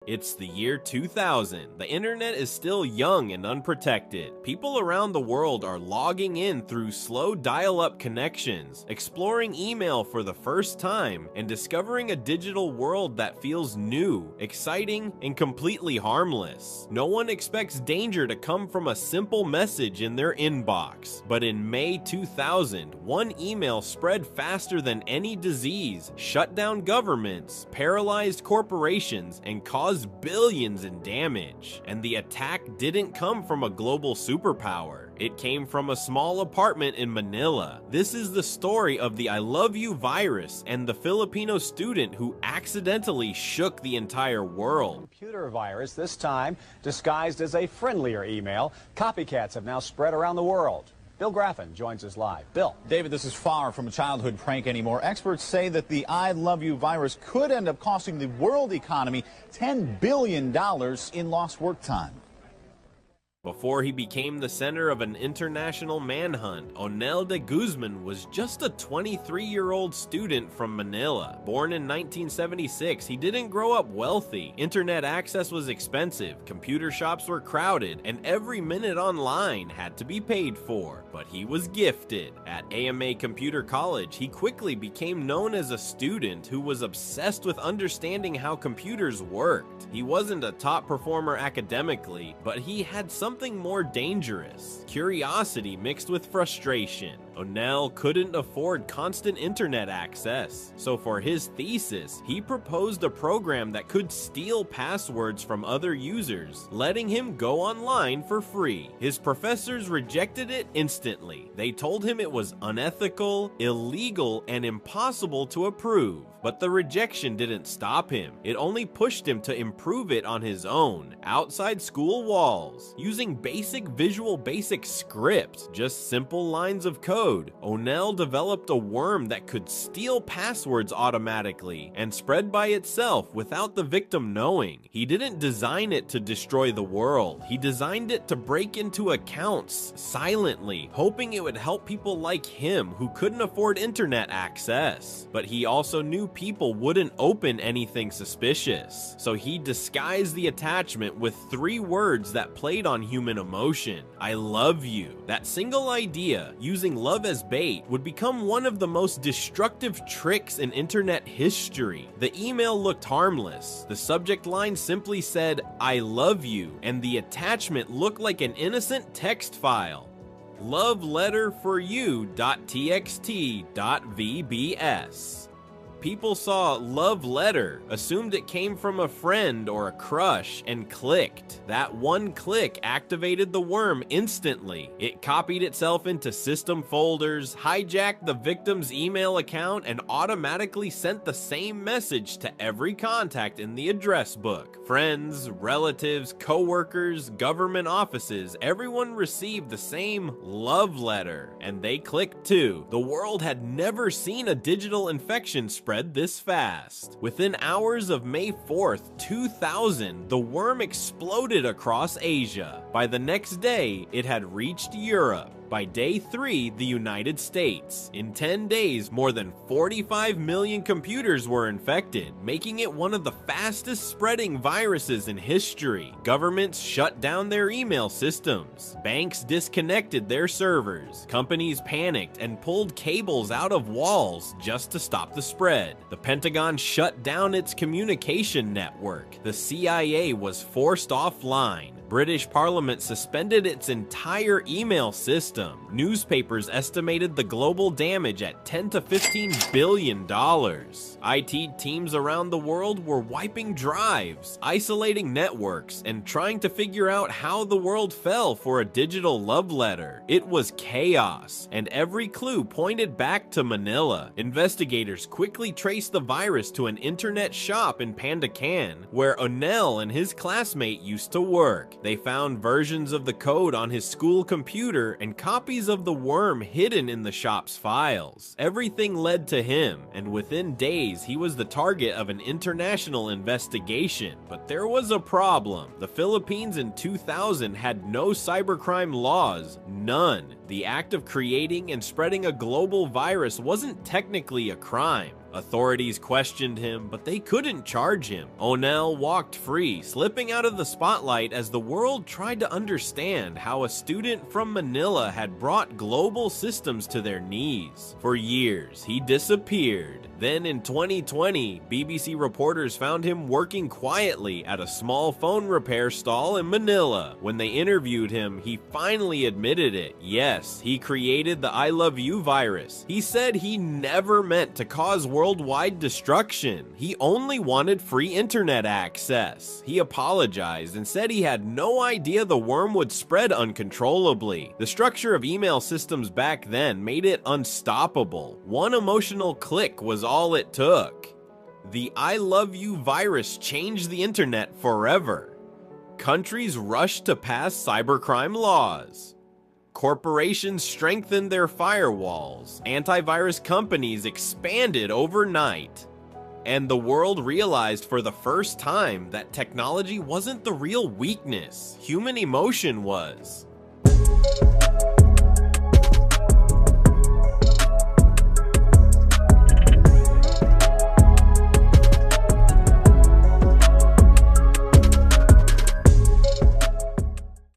It's the year 2000. The internet is still young and unprotected. People around the world are logging in through slow dial-up connections, exploring email for the first time, and discovering a digital world that feels new, exciting, and completely harmless. No one expects danger to come from a simple message in their inbox. But in May 2000, one email spread faster than any disease, shut down governments, paralyzed corporations, and caused billions in damage. And the attack didn't come from a global superpower. It came from a small apartment in Manila. This is the story of the I Love You virus and the Filipino student who accidentally shook the entire world. Computer virus, this time disguised as a friendlier email. Copycats have now spread around the world. Bill Graffin joins us live. Bill. David, this is far from a childhood prank anymore. Experts say that the I Love You virus could end up costing the world economy $10 billion in lost work time. Before he became the center of an international manhunt, Onel de Guzman was just a 23-year-old student from Manila. Born in 1976, he didn't grow up wealthy. Internet access was expensive, computer shops were crowded, and every minute online had to be paid for. But he was gifted. At AMA Computer College, he quickly became known as a student who was obsessed with understanding how computers worked. He wasn't a top performer academically, but he had something more dangerous: curiosity mixed with frustration. Onel couldn't afford constant internet access, so for his thesis, he proposed a program that could steal passwords from other users, letting him go online for free. His professors rejected it instantly. They told him it was unethical, illegal, and impossible to approve. But the rejection didn't stop him. It only pushed him to improve it on his own, outside school walls, using basic Visual Basic script, just simple lines of code. Onel developed a worm that could steal passwords automatically and spread by itself without the victim knowing. He didn't design it to destroy the world. He designed it to break into accounts silently, hoping it would help people like him who couldn't afford internet access. But he also knew people wouldn't open anything suspicious, so he disguised the attachment with 3 words that played on human emotion: I love you. That single idea, using love as bait, would become one of the most destructive tricks in internet history. The email looked harmless. The subject line simply said, I love you, and the attachment looked like an innocent text file. Love letter for you.txt.vbs. People saw love letter, assumed it came from a friend or a crush, and clicked. That one click activated the worm instantly. It copied itself into system folders, hijacked the victim's email account, and automatically sent the same message to every contact in the address book. Friends, relatives, co-workers, government offices, everyone received the same love letter, and they clicked too. The world had never seen a digital infection spread this fast. Within hours of May 4th, 2000, the worm exploded across Asia. By the next day, it had reached Europe. By day 3, the United States. In 10 days, more than 45 million computers were infected, making it one of the fastest spreading viruses in history. Governments shut down their email systems. Banks disconnected their servers. Companies panicked and pulled cables out of walls just to stop the spread. The Pentagon shut down its communication network. The CIA was forced offline. British Parliament suspended its entire email system. Newspapers estimated the global damage at $10 to $15 billion. IT teams around the world were wiping drives, isolating networks, and trying to figure out how the world fell for a digital love letter. It was chaos, and every clue pointed back to Manila. Investigators quickly traced the virus to an internet shop in Pandacan, where Onel and his classmate used to work. They found versions of the code on his school computer and copies of the worm hidden in the shop's files. Everything led to him, and within days he was the target of an international investigation. But there was a problem. The Philippines in 2000 had no cybercrime laws, none. The act of creating and spreading a global virus wasn't technically a crime. Authorities questioned him, but they couldn't charge him. Onel walked free, slipping out of the spotlight as the world tried to understand how a student from Manila had brought global systems to their knees. For years, he disappeared. Then in 2020, BBC reporters found him working quietly at a small phone repair stall in Manila. When they interviewed him, he finally admitted it. Yes, he created the ILOVEYOU virus. He said he never meant to cause worldwide destruction. He only wanted free internet access. He apologized and said he had no idea the worm would spread uncontrollably. The structure of email systems back then made it unstoppable. One emotional click was all it took. The ILOVEYOU virus changed the internet forever. Countries rushed to pass cybercrime laws. Corporations strengthened their firewalls. Antivirus companies expanded overnight. And the world realized for the first time that technology wasn't the real weakness. Human emotion was.